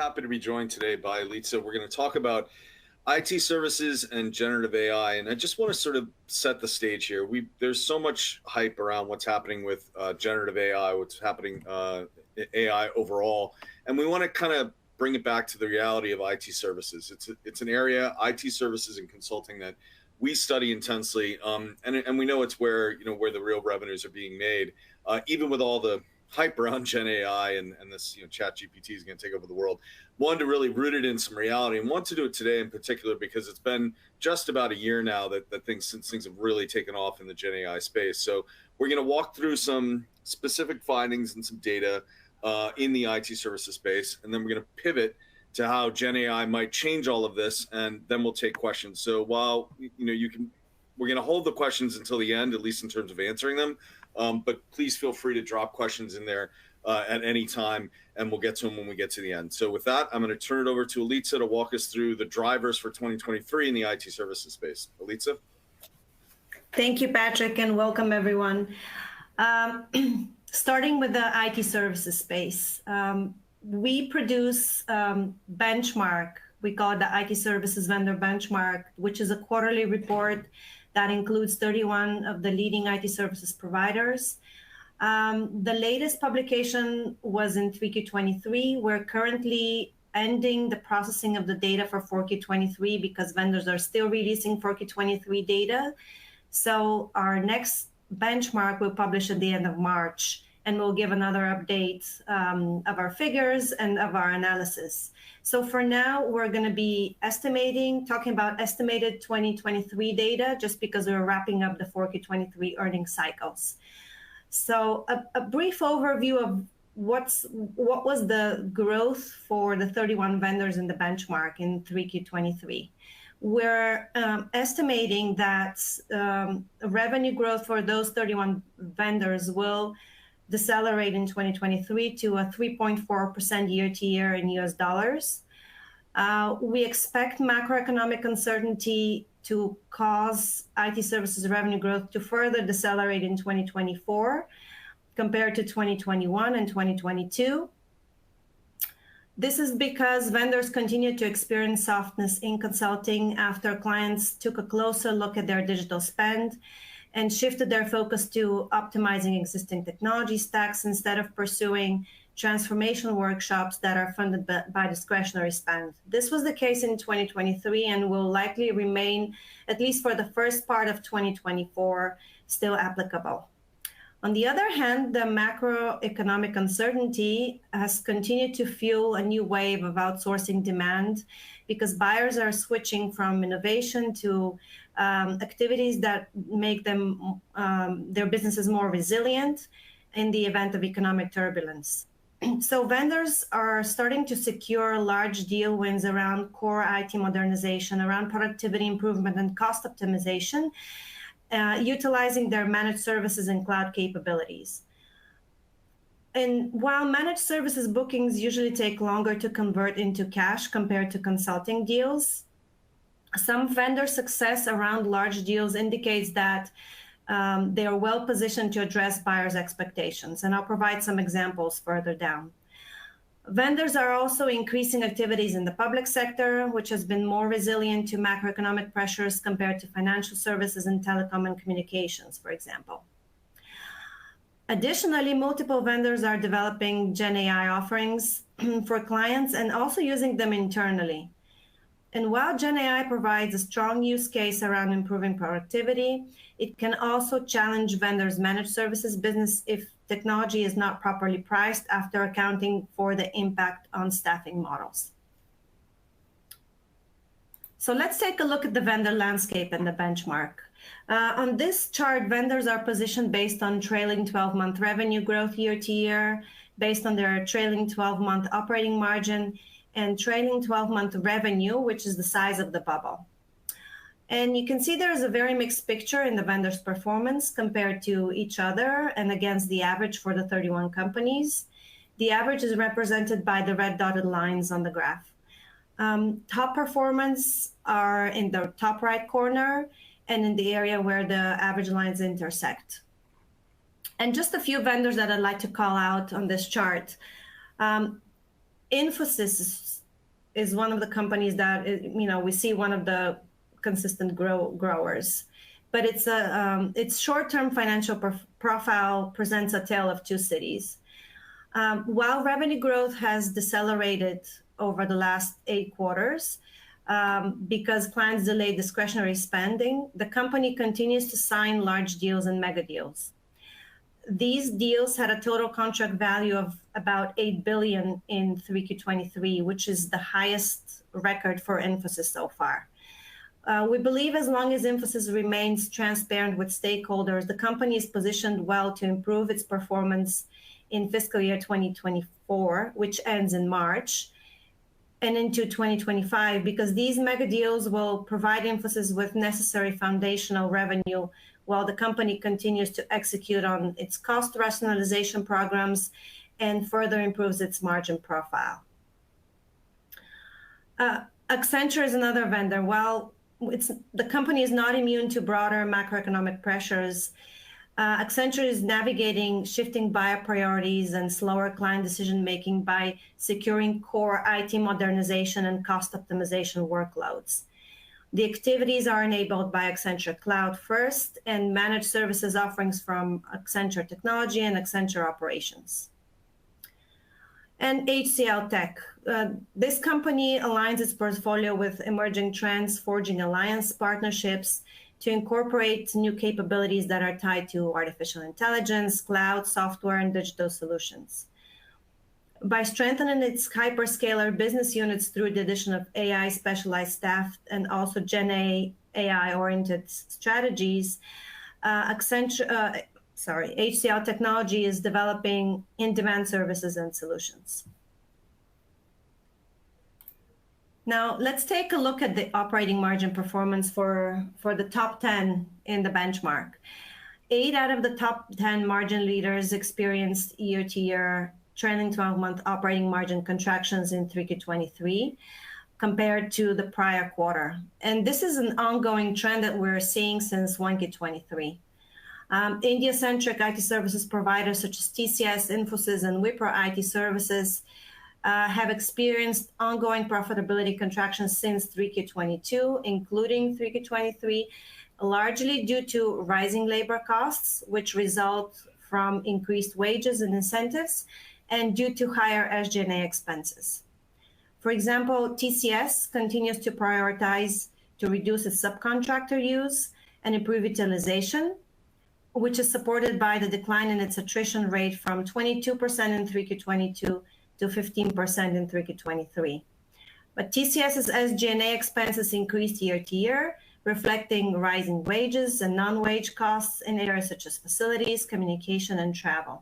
happy to be joined today by Elitsa. We're going to talk about IT services and generative AI, and I just want to sort of set the stage here. There's so much hype around what's happening with generative AI, what's happening AI overall, and we want to kind of bring it back to the reality of IT services. It's an area, IT services and consulting, that we study intensely, and we know it's where where the real revenues are being made, even with all the hype around Gen AI and this Chat GPT is going to take over the world. Wanted to really root it in some reality, and want to do it today in particular because it's been just about a year now that things have really taken off in the Gen AI space. So we're going to walk through some specific findings and some data in the IT services space, and then we're going to pivot to how Gen AI might change all of this, and then we'll take questions. So while we're going to hold the questions until the end, at least in terms of answering them. But please feel free to drop questions in there at any time, and we'll get to them when we get to the end. So with that, I'm going to turn it over to Elitsa to walk us through the drivers for 2023 in the IT services space. Elitsa? Thank you, Patrick, and welcome everyone. Starting with the IT services space, we produce benchmark. We call it the IT services vendor benchmark, which is a quarterly report that includes 31 of the leading IT services providers. The latest publication was in 3Q23. We're currently ending the processing of the data for 4Q23 because vendors are still releasing 4Q23 data. So our next benchmark will publish at the end of March, and we'll give another update of our figures and of our analysis. So for now, we're going to be talking about estimated 2023 data, just because we're wrapping up the 4Q23 earnings cycles. So a brief overview of what was the growth for the 31 vendors in the benchmark in 3Q23. We're estimating that revenue growth for those 31 vendors will decelerate in 2023 to a 3.4% year-to-year in US dollars. We expect macroeconomic uncertainty to cause IT services revenue growth to further decelerate in 2024 compared to 2021 and 2022. This is because vendors continue to experience softness in consulting after clients took a closer look at their digital spend and shifted their focus to optimizing existing technology stacks instead of pursuing transformation workshops that are funded by discretionary spend. This was the case in 2023 and will likely remain, at least for the first part of 2024, still applicable. On the other hand, the macroeconomic uncertainty has continued to fuel a new wave of outsourcing demand because buyers are switching from innovation to activities that make them their businesses more resilient in the event of economic turbulence. So vendors are starting to secure large deal wins around core IT modernization, around productivity improvement and cost optimization, utilizing their managed services and cloud capabilities. And while managed services bookings usually take longer to convert into cash compared to consulting deals, some vendor success around large deals indicates that they are well positioned to address buyers' expectations. And I'll provide some examples further down. Vendors are also increasing activities in the public sector, which has been more resilient to macroeconomic pressures compared to financial services and telecom and communications, for example. Additionally, multiple vendors are developing Gen AI offerings for clients and also using them internally. And while Gen AI provides a strong use case around improving productivity, it can also challenge vendors' managed services business if technology is not properly priced after accounting for the impact on staffing models. So let's take a look at the vendor landscape and the benchmark. On this chart, vendors are positioned based on trailing 12-month revenue growth year to year, based on their trailing 12-month operating margin, and trailing 12-month revenue, which is the size of the bubble. And you can see there is a very mixed picture in the vendor's performance compared to each other and against the average for the 31 companies. The average is represented by the red dotted lines on the graph. Top performance are in the top right corner and in the area where the average lines intersect. And just a few vendors that I'd like to call out on this chart. Infosys is one of the companies that, we see one of the consistent growers. But its short-term financial profile presents a tale of two cities. While revenue growth has decelerated over the last 8 quarters, because clients delay discretionary spending, the company continues to sign large deals and mega deals. These deals had a total contract value of about $8 billion in 3Q23, which is the highest record for Infosys so far. We believe as long as Infosys remains transparent with stakeholders, the company is positioned well to improve its performance in fiscal year 2024, which ends in March, and into 2025, because these mega deals will provide Infosys with necessary foundational revenue while the company continues to execute on its cost rationalization programs and further improves its margin profile. Accenture is another vendor. While the company is not immune to broader macroeconomic pressures, Accenture is navigating shifting buyer priorities and slower client decision-making by securing core IT modernization and cost optimization workloads. The activities are enabled by Accenture Cloud First and managed services offerings from Accenture Technology and Accenture Operations. And HCL Tech. This company aligns its portfolio with emerging trends, forging alliance partnerships to incorporate new capabilities that are tied to artificial intelligence, cloud, software, and digital solutions. By strengthening its hyperscaler business units through the addition of AI specialized staff and also GenAI-oriented strategies, HCL Technology is developing in-demand services and solutions. Now, let's take a look at the operating margin performance for the top 10 in the benchmark. 8 out of the top 10 margin leaders experienced year-to-year trailing 12-month operating margin contractions in 3Q23 compared to the prior quarter. And this is an ongoing trend that we're seeing since 1Q23. India-centric IT services providers such as TCS, Infosys, and Wipro IT Services have experienced ongoing profitability contractions since 3Q22, including 3Q23, largely due to rising labor costs, which result from increased wages and incentives, and due to higher SG&A expenses. For example, TCS continues to prioritize to reduce its subcontractor use and improve utilization, which is supported by the decline in its attrition rate from 22% in 3Q22 to 15% in 3Q23. But TCS's SG&A expenses increased year to year, reflecting rising wages and non-wage costs in areas such as facilities, communication, and travel.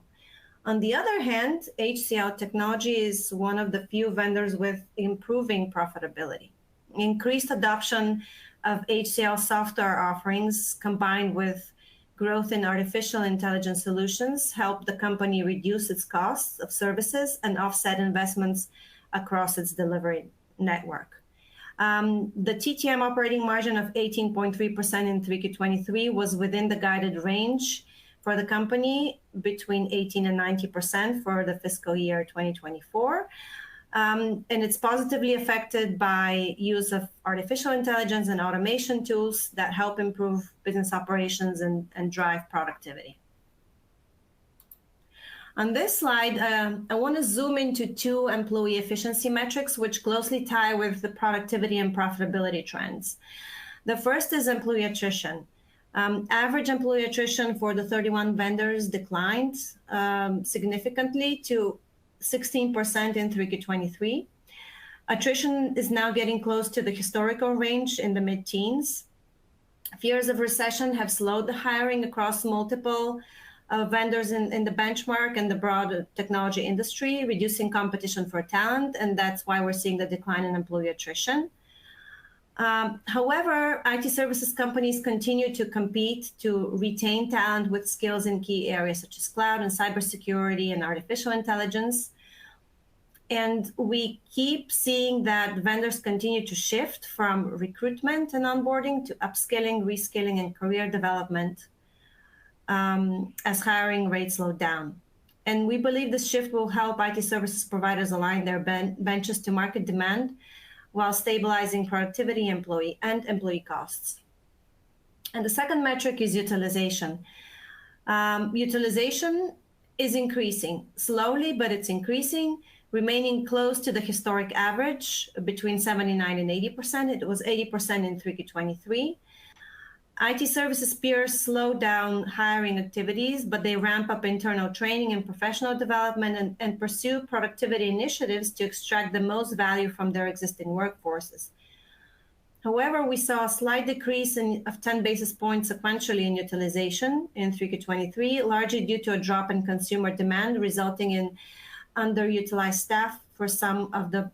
On the other hand, HCL Technology is one of the few vendors with improving profitability. Increased adoption of HCL software offerings combined with growth in artificial intelligence solutions help the company reduce its costs of services and offset investments across its delivery network. The TTM operating margin of 18.3% in 3Q23 was within the guided range for the company between 18 and 90% for the fiscal year 2024. And it's positively affected by use of artificial intelligence and automation tools that help improve business operations and drive productivity. On this slide, I want to zoom into 2 employee efficiency metrics, which closely tie with the productivity and profitability trends. The first is employee attrition. Average employee attrition for the 31 vendors declined significantly to 16% in 3Q23. Attrition is now getting close to the historical range in the mid-teens. Fears of recession have slowed the hiring across multiple vendors in the benchmark and the broader technology industry, reducing competition for talent, and that's why we're seeing the decline in employee attrition. However, IT services companies continue to compete to retain talent with skills in key areas such as cloud and cybersecurity and artificial intelligence. And we keep seeing that vendors continue to shift from recruitment and onboarding to upskilling, reskilling, and career development as hiring rates slow down. And we believe this shift will help IT services providers align their benches to market demand while stabilizing productivity employee costs. And the second metric is utilization. Utilization is increasing slowly, but it's increasing, remaining close to the historic average between 79 and 80%. It was 80% in 3Q23. IT services peers slow down hiring activities, but they ramp up internal training and professional development and pursue productivity initiatives to extract the most value from their existing workforces. However, we saw a slight decrease of 10 basis points sequentially in utilization in 3Q23, largely due to a drop in consumer demand, resulting in underutilized staff for some of the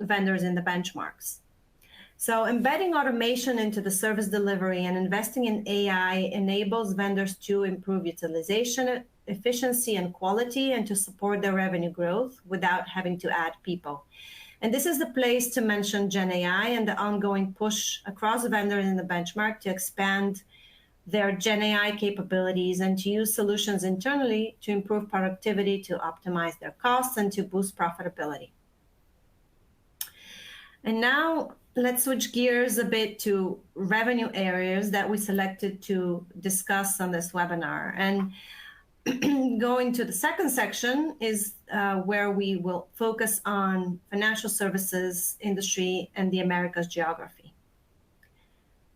vendors in the benchmarks. So embedding automation into the service delivery and investing in AI enables vendors to improve utilization, efficiency, and quality, and to support their revenue growth without having to add people. And this is the place to mention GenAI and the ongoing push across vendors in the benchmark to expand their GenAI capabilities and to use solutions internally to improve productivity, to optimize their costs, and to boost profitability. And now let's switch gears a bit to revenue areas that we selected to discuss on this webinar. And going to the second section is where we will focus on financial services industry and the Americas geography.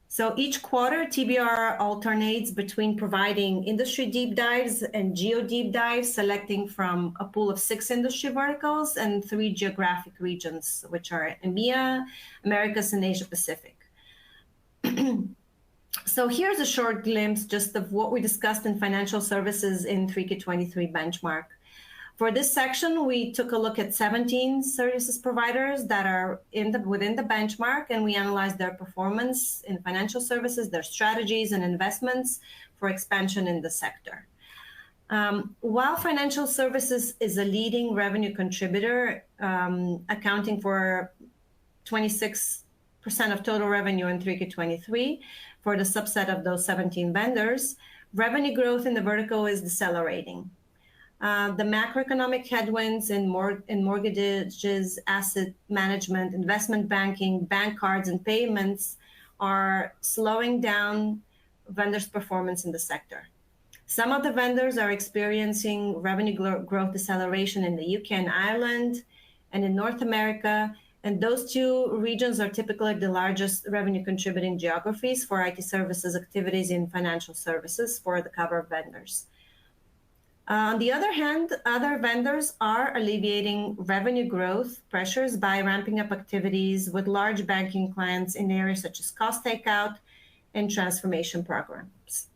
So each quarter, TBR alternates between providing industry deep dives and geo deep dives, selecting from a pool of 6 industry verticals and 3 geographic regions, which are EMEA, Americas, and Asia Pacific. So here's a short glimpse just of what we discussed in financial services in 3Q23 benchmark. For this section, we took a look at 17 services providers that are within the benchmark, and we analyzed their performance in financial services, their strategies and investments for expansion in the sector. While financial services is a leading revenue contributor, accounting for 26% of total revenue in 3Q23 for the subset of those 17 vendors, revenue growth in the vertical is decelerating. The macroeconomic headwinds in mortgages, asset management, investment banking, bank cards, and payments are slowing down vendors' performance in the sector. Some of the vendors are experiencing revenue growth deceleration in the UK and Ireland and in North America, and those 2 regions are typically the largest revenue contributing geographies for IT services activities in financial services for the cover of vendors. On the other hand, other vendors are alleviating revenue growth pressures by ramping up activities with large banking clients in areas such as cost takeout and transformation programs.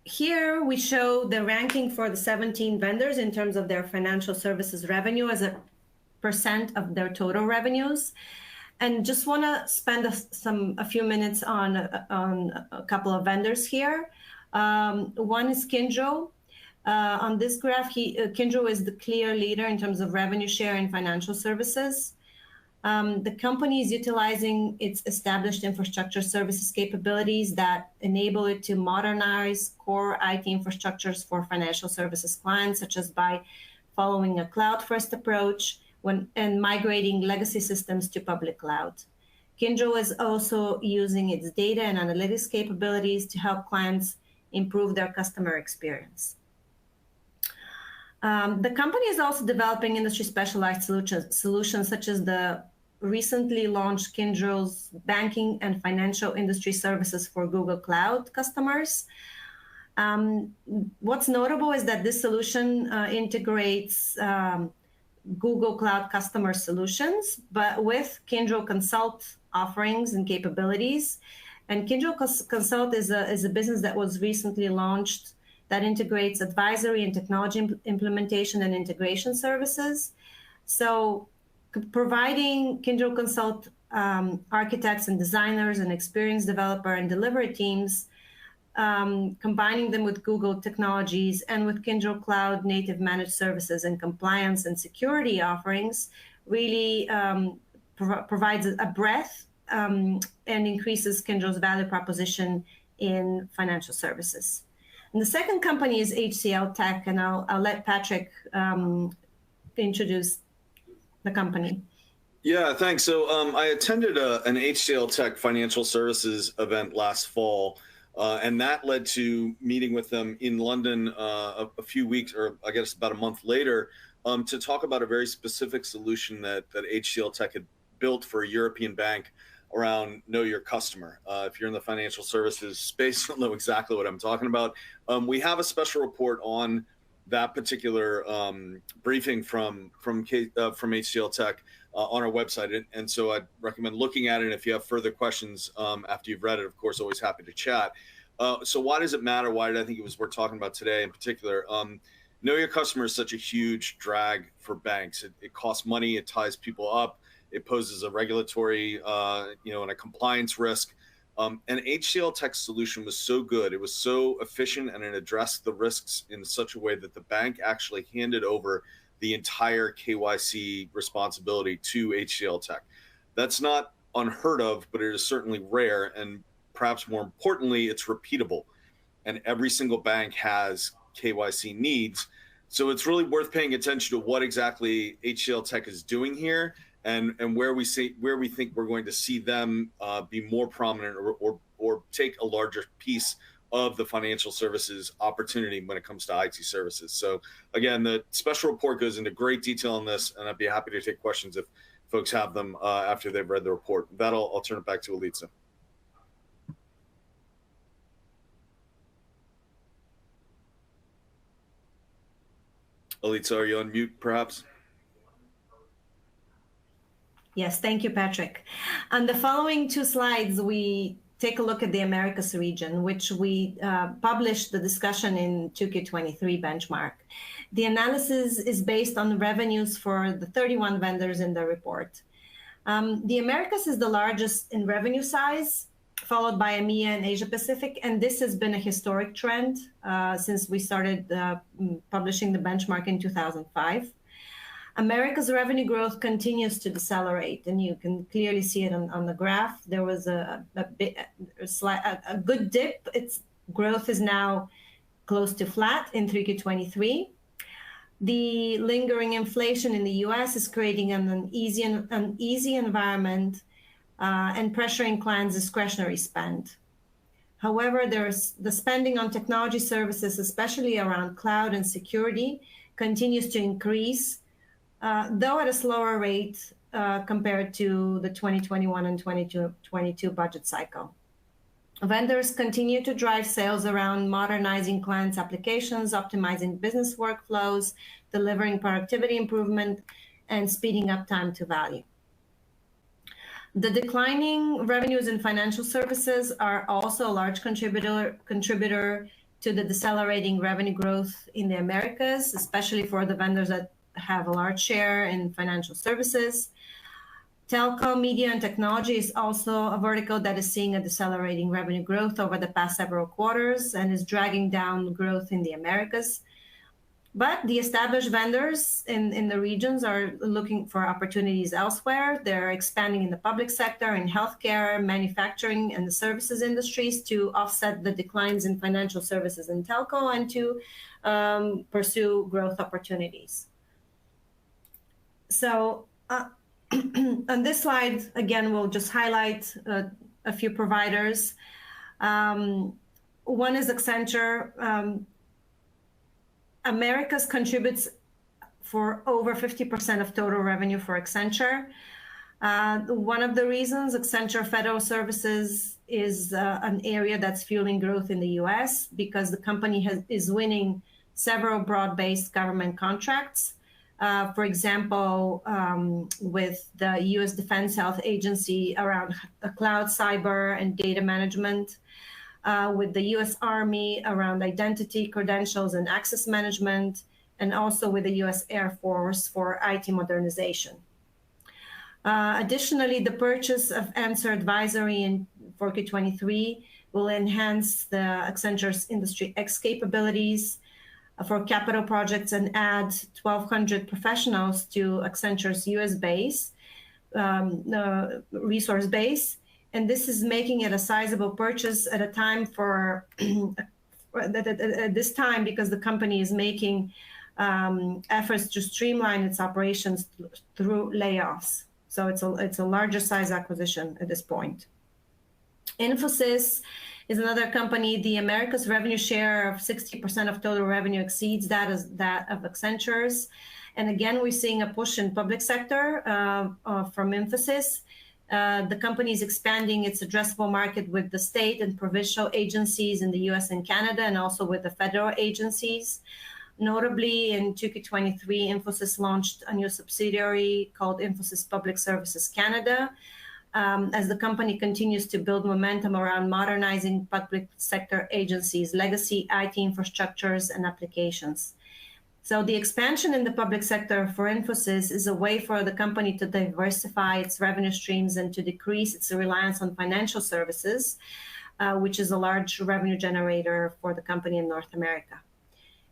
Here we show the ranking for the 17 vendors in terms of their financial services revenue as a % of their total revenues. And just want to spend a few minutes on a couple of vendors here. One is Kyndryl. On this graph, Kyndryl is the clear leader in terms of revenue share in financial services. The company is utilizing its established infrastructure services capabilities that enable it to modernize core IT infrastructures for financial services clients, such as by following a cloud-first approach and migrating legacy systems to public cloud. Kyndryl is also using its data and analytics capabilities to help clients improve their customer experience. The company is also developing industry specialized solutions such as the recently launched Kyndryl's banking and financial industry services for Google Cloud customers. What's notable is that this solution integrates Google Cloud customer solutions, but with Kyndryl Consult offerings and capabilities. And Kyndryl Consult is a business that was recently launched that integrates advisory and technology implementation and integration services. So providing Kyndryl Consult architects and designers and experienced developer and delivery teams, combining them with Google technologies and with Kyndryl Cloud native managed services and compliance and security offerings really provides a breadth and increases Kyndryl's value proposition in financial services. And the second company is HCL Tech, and I'll let Patrick introduce the company. Yeah, thanks. So I attended an HCL Tech financial services event last fall, and that led to meeting with them in London a few weeks, or I guess about a month later, to talk about a very specific solution that HCL Tech had built for a European bank around know your customer. If you're in the financial services space, you'll know exactly what I'm talking about. We have a special report on that particular briefing from HCL Tech on our website. And so I'd recommend looking at it. And if you have further questions after you've read it, of course, always happy to chat. So why does it matter? Why did I think it was worth talking about today in particular? Know your customer is such a huge drag for banks. It costs money. It ties people up. It poses a regulatory, and a compliance risk. And HCL Tech's solution was so good. It was so efficient, and it addressed the risks in such a way that the bank actually handed over the entire KYC responsibility to HCL Tech. That's not unheard of, but it is certainly rare. And perhaps more importantly, it's repeatable. And every single bank has KYC needs. So it's really worth paying attention to what exactly HCL Tech is doing here, and where we think we're going to see them be more prominent or take a larger piece of the financial services opportunity when it comes to IT services. So again, the special report goes into great detail on this, and I'd be happy to take questions if folks have them after they've read the report. I'll turn it back to Elitsa. Elitsa, are you on mute perhaps? Yes, thank you, Patrick. On the following two slides, we take a look at the Americas region, which we published the discussion in 2Q23 benchmark. The analysis is based on revenues for the 31 vendors in the report. The Americas is the largest in revenue size, followed by EMEA and Asia Pacific, and this has been a historic trend since we started publishing the benchmark in 2005. America's revenue growth continues to decelerate, and you can clearly see it on the graph. There was a good dip. Its growth is now close to flat in 3Q23. The lingering inflation in the US is creating an uneasy environment and pressuring clients' discretionary spend. However, there's the spending on technology services, especially around cloud and security, continues to increase, though at a slower rate compared to the 2021 and 2022 budget cycle. Vendors continue to drive sales around modernizing clients' applications, optimizing business workflows, delivering productivity improvement, and speeding up time to value. The declining revenues in financial services are also a large contributor to the decelerating revenue growth in the Americas, especially for the vendors that have a large share in financial services. Telco, media, and technology is also a vertical that is seeing a decelerating revenue growth over the past several quarters and is dragging down growth in the Americas. But the established vendors in the regions are looking for opportunities elsewhere. They're expanding in the public sector, in healthcare, manufacturing, and the services industries to offset the declines in financial services and telco, and to pursue growth opportunities. So on this slide, again, we'll just highlight a few providers. One is Accenture. Americas contributes for over 50% of total revenue for Accenture. One of the reasons Accenture Federal Services is an area that's fueling growth in the US, because the company is winning several broad-based government contracts. For example, with the US Defense Health Agency around cloud, cyber, and data management, with the US Army around identity, credentials, and access management, and also with the US Air Force for IT modernization. Additionally, the purchase of Answer Advisory in 4Q23 will enhance the Accenture's Industry X capabilities for capital projects and add 1,200 professionals to Accenture's US base, resource base. And this is making it a sizable purchase at a time at this time, because the company is making efforts to streamline its operations through layoffs. So it's a larger size acquisition at this point. Infosys is another company. The Americas revenue share of 60% of total revenue exceeds that of Accenture's. And again, we're seeing a push in public sector from Infosys. The company is expanding its addressable market with the state and provincial agencies in the US and Canada, and also with the federal agencies. Notably, in 2023, Infosys launched a new subsidiary called Infosys Public Services Canada, as the company continues to build momentum around modernizing public sector agencies' legacy IT infrastructures and applications. So the expansion in the public sector for Infosys is a way for the company to diversify its revenue streams and to decrease its reliance on financial services, which is a large revenue generator for the company in North America.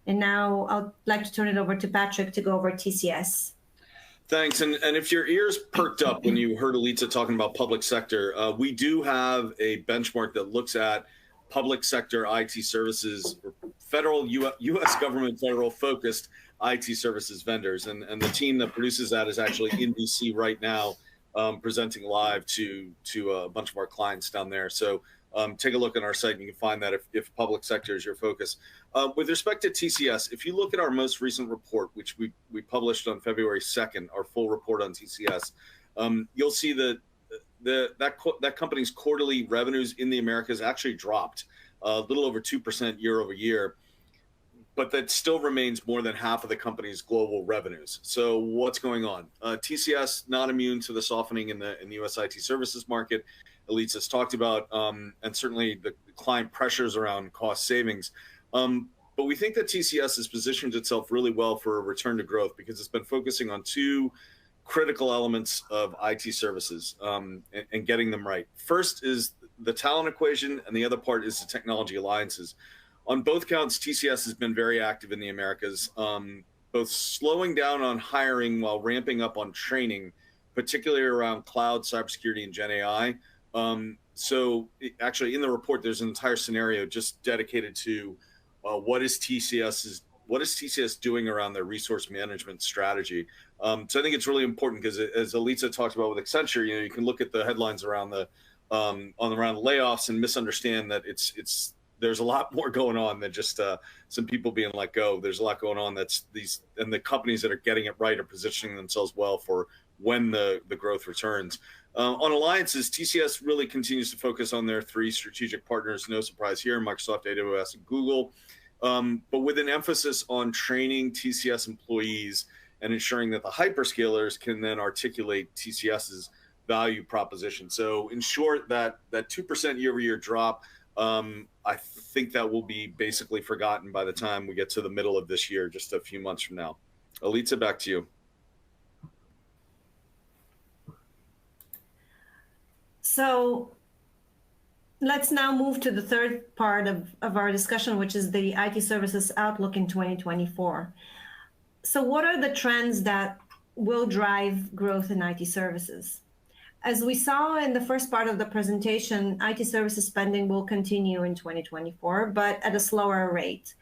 And now I'd like to turn it over to Patrick to go over TCS. Thanks. And if your ears perked up when you heard Elitsa talking about public sector, we do have a benchmark that looks at public sector IT services, federal U.S. government, federal focused IT services vendors. And the team that produces that is actually in DC right now, presenting live to a bunch of our clients down there. So take a look on our site and you can find that if public sector is your focus. With respect to TCS, if you look at our most recent report, which we published on February 2nd, our full report on TCS, you'll see that that company's quarterly revenues in the Americas actually dropped a little over 2% year over year, but that still remains more than half of the company's global revenues. So what's going on? TCS not immune to the softening in the US IT services market. Elitsa's talked about, and certainly the client pressures around cost savings. But we think that TCS has positioned itself really well for a return to growth because it's been focusing on two critical elements of IT services and getting them right. First is the talent equation, and the other part is the technology alliances. On both counts, TCS has been very active in the Americas, both slowing down on hiring while ramping up on training, particularly around cloud, cybersecurity, and GenAI. So actually in the report, there's an entire scenario just dedicated to what is TCS doing around their resource management strategy. So I think it's really important because as Elitsa talked about with Accenture, you can look at the headlines around the layoffs and misunderstand that there's a lot more going on than just some people being let go. There's a lot going on and the companies that are getting it right are positioning themselves well for when the growth returns. On alliances, TCS really continues to focus on their three strategic partners. No surprise here, Microsoft, AWS, and Google. But with an emphasis on training TCS employees and ensuring that the hyperscalers can then articulate TCS's value proposition. So in short, that 2% year-over-year drop, I think that will be basically forgotten by the time we get to the middle of this year, just a few months from now. Elitsa, back to you. So let's now move to the third part of our discussion, which is the IT services outlook in 2024. So what are the trends that will drive growth in IT services? As we saw in the first part of the presentation, IT services spending will continue in 2024, but at a slower rate.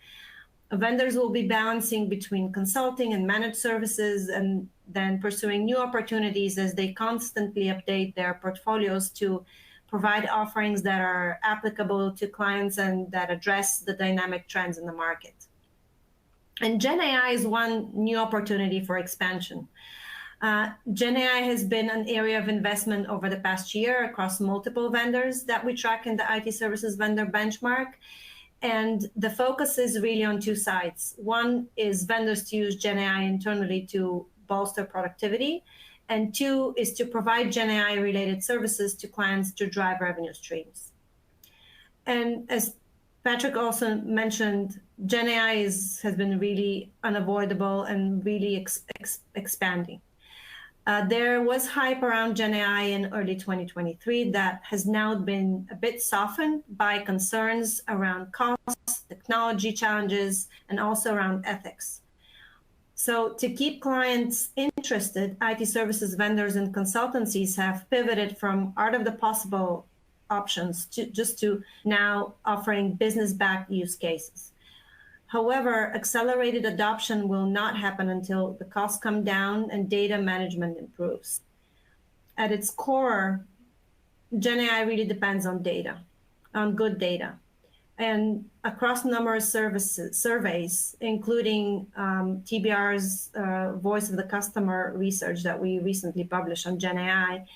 Vendors will be balancing between consulting and managed services and then pursuing new opportunities as they constantly update their portfolios to provide offerings that are applicable to clients and that address the dynamic trends in the market. And GenAI is one new opportunity for expansion. GenAI has been an area of investment over the past year across multiple vendors that we track in the IT services vendor benchmark. And the focus is really on two sides. One is vendors to use GenAI internally to bolster productivity. And two is to provide GenAI related services to clients to drive revenue streams. And as Patrick also mentioned, GenAI has been really unavoidable and really expanding. There was hype around GenAI in early 2023 that has now been a bit softened by concerns around costs, technology challenges, and also around ethics. So to keep clients interested, IT services vendors and consultancies have pivoted from art of the possible options to now offering business-backed use cases. However, accelerated adoption will not happen until the costs come down and data management improves. At its core, GenAI really depends on data, on good data. And across numerous surveys, including TBR's Voice of the Customer research that we recently published on GenAI,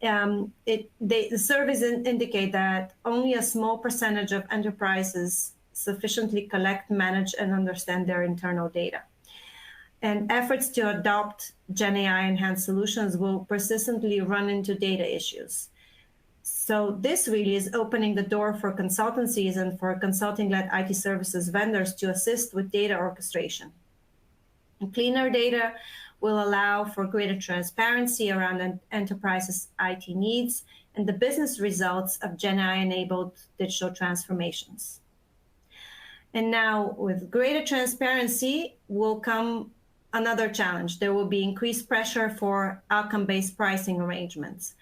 the surveys indicate that only a small percentage of enterprises sufficiently collect, manage, and understand their internal data. And efforts to adopt GenAI enhanced solutions will persistently run into data issues. So this really is opening the door for consultancies and for consulting-led IT services vendors to assist with data orchestration. And cleaner data will allow for greater transparency around an enterprise's IT needs and the business results of GenAI-enabled digital transformations. And now, with greater transparency will come another challenge. There will be increased pressure for outcome-based pricing arrangements.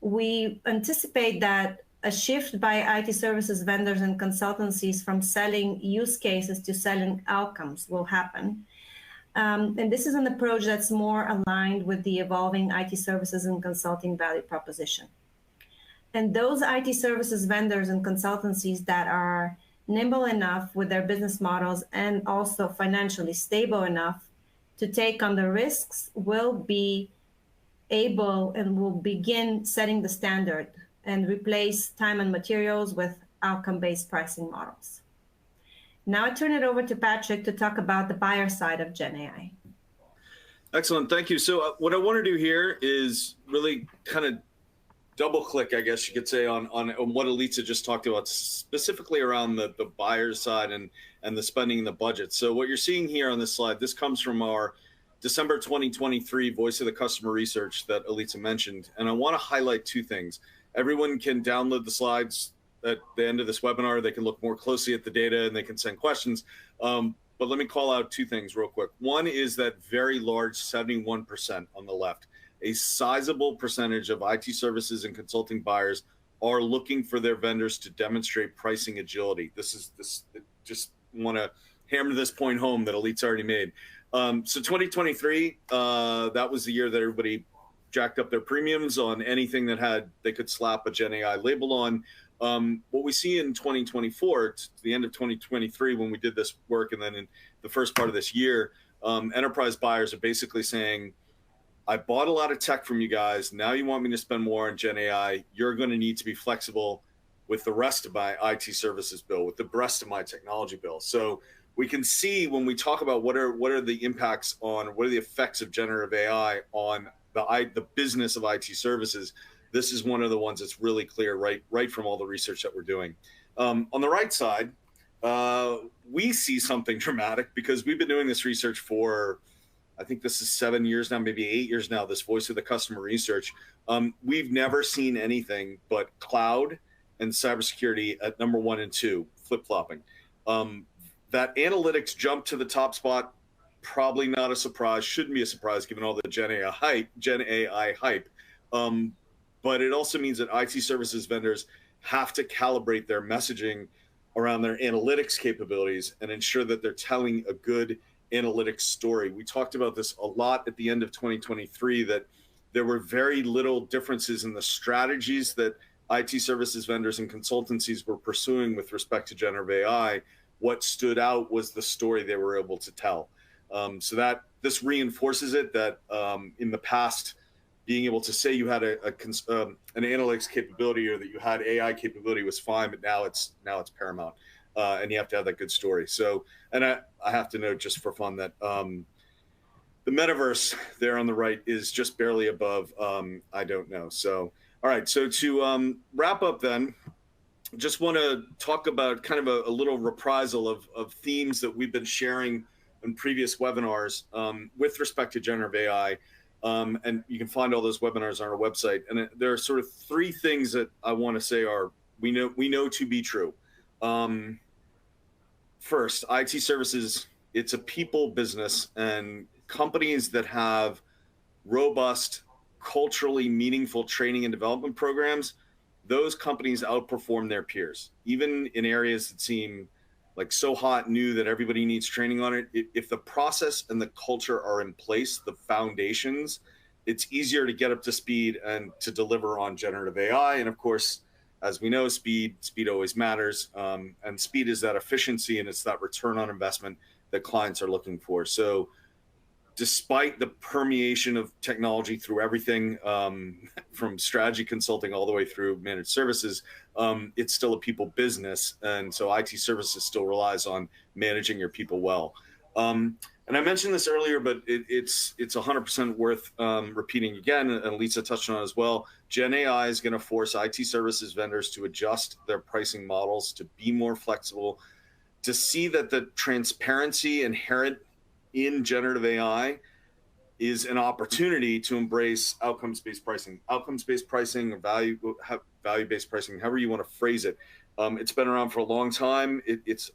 We anticipate that a shift by IT services vendors and consultancies from selling use cases to selling outcomes will happen. And this is an approach that's more aligned with the evolving IT services and consulting value proposition. And those IT services vendors and consultancies that are nimble enough with their business models and also financially stable enough to take on the risks will be able and will begin setting the standard and replace time and materials with outcome-based pricing models. Now I turn it over to Patrick to talk about the buyer side of GenAI. Excellent, thank you. So what I want to do here is really kind of double click, I guess you could say, on what Elitsa just talked about, specifically around the buyer's side and the spending and the budget. So what you're seeing here on this slide, this comes from our December 2023 Voice of the Customer research that Elitsa mentioned. And I want to highlight two things. Everyone can download the slides at the end of this webinar. They can look more closely at the data and they can send questions. But let me call out two things real quick. One is that very large 71% on the left. A sizable percentage of IT services and consulting buyers are looking for their vendors to demonstrate pricing agility. Just want to hammer this point home that Elitsa already made. So 2023, that was the year that everybody jacked up their premiums on anything that they could slap a GenAI label on. What we see in 2024, to the end of 2023, when we did this work, and then in the first part of this year, enterprise buyers are basically saying, I bought a lot of tech from you guys. Now you want me to spend more on GenAI. You're going to need to be flexible with the rest of my IT services bill, with the rest of my technology bill. So we can see when we talk about what are the impacts on, what are the effects of generative AI on the business of IT services. This is one of the ones that's really clear, right from all the research that we're doing. On the right side, we see something dramatic because we've been doing this research for, I think this is 7 years now, maybe 8 years now, this Voice of the Customer research. We've never seen anything but cloud and cybersecurity at number 1 and 2, flip-flopping. That analytics jump to the top spot, probably not a surprise, shouldn't be a surprise given all the GenAI hype. But it also means that IT services vendors have to calibrate their messaging around their analytics capabilities and ensure that they're telling a good analytics story. We talked about this a lot at the end of 2023, that there were very little differences in the strategies that IT services vendors and consultancies were pursuing with respect to generative AI. What stood out was the story they were able to tell. So that this reinforces it, that in the past, being able to say you had an analytics capability or that you had AI capability was fine, but now it's paramount, and you have to have that good story. So, and I have to note just for fun that the metaverse there on the right is just barely above I don't know. So, all right. So to wrap up then, just want to talk about kind of a little reprisal of themes that we've been sharing in previous webinars with respect to generative AI. And you can find all those webinars on our website. And there are sort of three things that I want to say are we know to be true. First, IT services, it's a people business, and companies that have robust, culturally meaningful training and development programs, those companies outperform their peers, even in areas that seem like so hot new that everybody needs training on it. If the process and the culture are in place, the foundations, it's easier to get up to speed and to deliver on generative AI. And of course, as we know, speed always matters. And speed is that efficiency and it's that return on investment that clients are looking for. So despite the permeation of technology through everything, from strategy consulting all the way through managed services, it's still a people business. And so IT services still relies on managing your people well. And I mentioned this earlier, but it's 100% worth repeating again, and Elitsa touched on it as well. Gen AI is going to force IT services vendors to adjust their pricing models, to be more flexible, to see that the transparency inherent in generative AI is an opportunity to embrace outcomes-based pricing. Outcomes-based pricing or value-based pricing, however you want to phrase it. It's been around for a long time. It's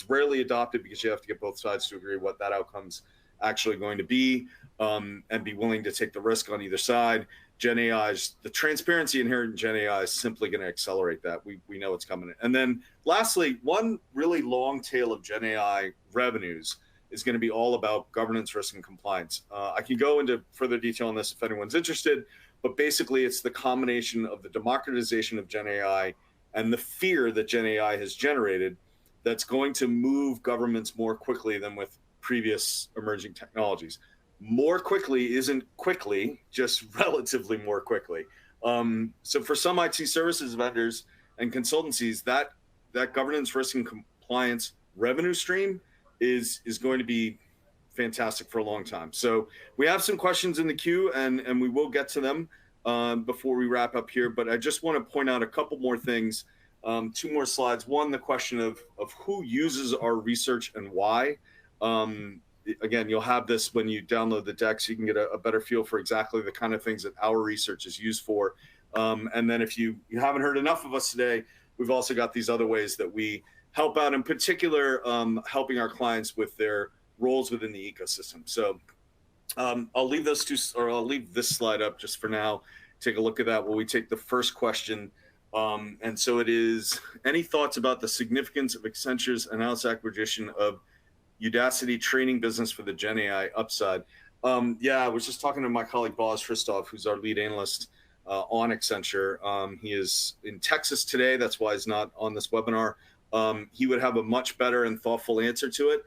rarely adopted because you have to get both sides to agree what that outcome's actually going to be, and be willing to take the risk on either side. The transparency inherent in Gen AI is simply going to accelerate that. We know it's coming. And then lastly, one really long tail of Gen AI revenues is going to be all about governance, risk, and compliance. I can go into further detail on this if anyone's interested, but basically it's the combination of the democratization of Gen AI and the fear that Gen AI has generated that's going to move governments more quickly than with previous emerging technologies. More quickly isn't quickly, just relatively more quickly. So for some IT services vendors and consultancies, that governance, risk, and compliance revenue stream is going to be fantastic for a long time. So we have some questions in the queue, and we will get to them before we wrap up here. But I just want to point out a couple more things, 2 more slides. One, the question of who uses our research and why. Again, you'll have this when you download the deck, so you can get a better feel for exactly the kind of things that our research is used for. And then if you haven't heard enough of us today, we've also got these other ways that we help out, in particular, helping our clients with their roles within the ecosystem. So I'll leave this slide up just for now. Take a look at that while we take the first question. And so it is, any thoughts about the significance of Accenture's announced acquisition of Udacity training business for the Gen AI upside? Yeah, I was just talking to my colleague, Boz Christoph, who's our lead analyst on Accenture. He is in Texas today. That's why he's not on this webinar. He would have a much better and thoughtful answer to it.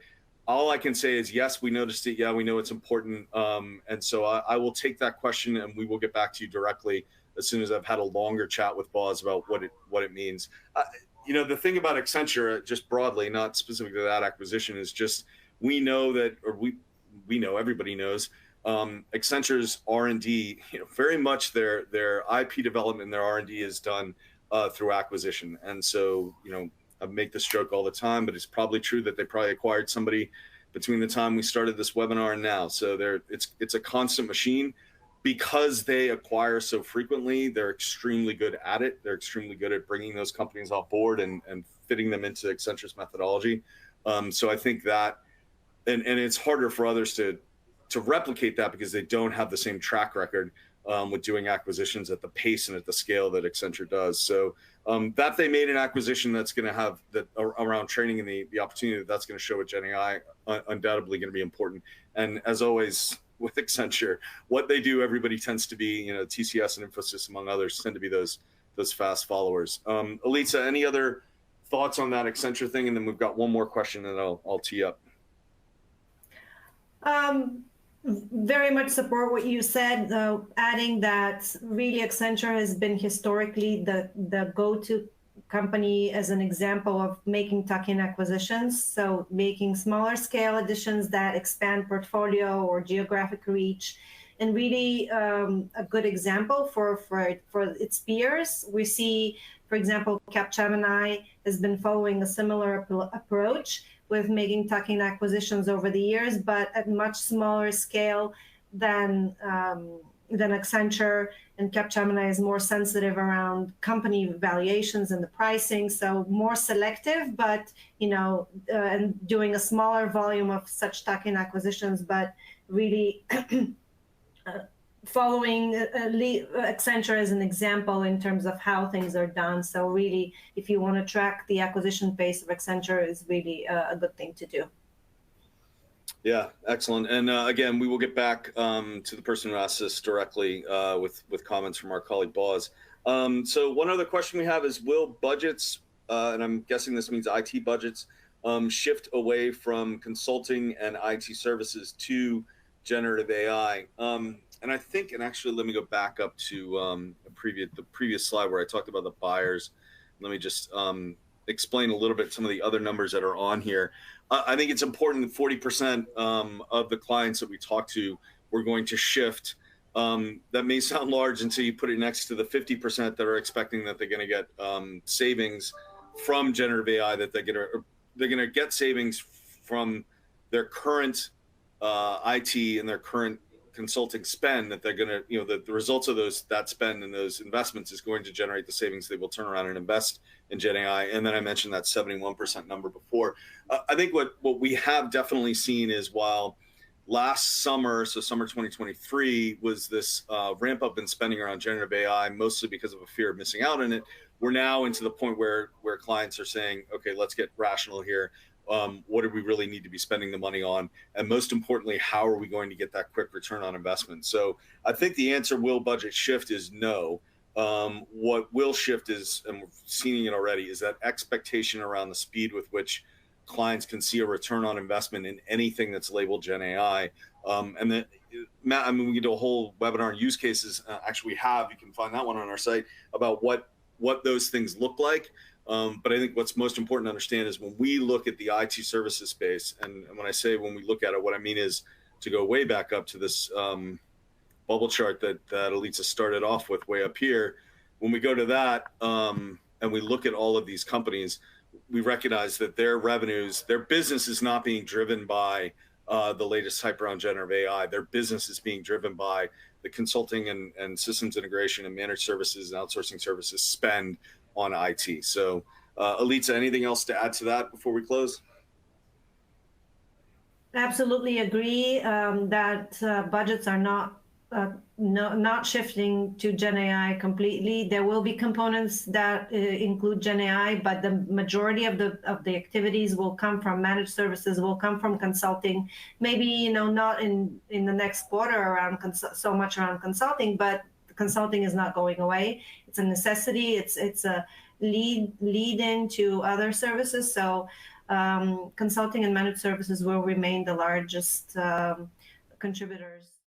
All I can say is, yes, we noticed it. Yeah, we know it's important. And so I will take that question and we will get back to you directly as soon as I've had a longer chat with Boz about what it means. The thing about Accenture, just broadly, not specific to that acquisition, is just we know that, or we know, everybody knows, Accenture's R&D, very much their IP development, their R&D is done through acquisition. And so, I make this joke all the time, but it's probably true that they probably acquired somebody between the time we started this webinar and now. So it's a constant machine. Because they acquire so frequently, they're extremely good at it. They're extremely good at bringing those companies on board and fitting them into Accenture's methodology. So I think that, and it's harder for others to replicate that because they don't have the same track record with doing acquisitions at the pace and at the scale that Accenture does. So that they made an acquisition that's going to have that around training and the opportunity that's going to show with Gen AI, undoubtedly going to be important. And as always, with Accenture, what they do, everybody tends to be, TCS and Infosys, among others, tend to be those fast followers. Elitsa, any other thoughts on that Accenture thing? And then we've got one more question and I'll tee up. Very much support what you said, adding that really Accenture has been historically the go-to company as an example of making tuck-in acquisitions. So making smaller scale additions that expand portfolio or geographic reach, and really a good example for its peers. We see, for example, Capgemini has been following a similar approach with making tuck-in acquisitions over the years, but at much smaller scale than Accenture. And Capgemini is more sensitive around company valuations and the pricing, so more selective, but and doing a smaller volume of such tuck-in acquisitions, but really following Accenture as an example in terms of how things are done. So really, if you want to track the acquisition pace of Accenture, is really a good thing to do. Yeah, excellent. And again, we will get back to the person who asked this directly with comments from our colleague Boz. So one other question we have is, will budgets, and I'm guessing this means IT budgets, shift away from consulting and IT services to generative AI? And I think, and actually, let me go back up to the previous slide where I talked about the buyers. Let me just explain a little bit some of the other numbers that are on here. I think it's important that 40% of the clients that we talk to, we're going to shift. That may sound large until you put it next to the 50% that are expecting that they're going to get savings from generative AI, that they're going to get savings from their current IT and their current consulting spend, that they're going to, the results of that spend and those investments is going to generate the savings they will turn around and invest in GenAI. And then I mentioned that 71% number before. I think what we have definitely seen is, while last summer, so summer 2023, was this ramp up in spending around generative AI, mostly because of a fear of missing out on it, we're now into the point where clients are saying, okay, let's get rational here. What do we really need to be spending the money on? And most importantly, how are we going to get that quick return on investment? So I think the answer, will budget shift, is no. What will shift is, and we're seeing it already, is that expectation around the speed with which clients can see a return on investment in anything that's labeled Gen AI. And then, Matt, I mean, we can do a whole webinar on use cases. Actually, you can find that one on our site, about what those things look like. But I think what's most important to understand is, when we look at the IT services space, and when I say when we look at it, what I mean is to go way back up to this bubble chart that Elitsa started off with way up here. When we go to that and we look at all of these companies, we recognize that their revenues, their business is not being driven by the latest hype around generative AI. Their business is being driven by the consulting and systems integration and managed services and outsourcing services spend on IT. So, Elitsa, anything else to add to that before we close? Absolutely agree that budgets are not shifting to Gen AI completely. There will be components that include Gen AI, but the majority of the activities will come from managed services, will come from consulting. Maybe not in the next quarter around so much around consulting, but consulting is not going away. It's a necessity. It's a lead into other services. So consulting and managed services will remain the largest contributors.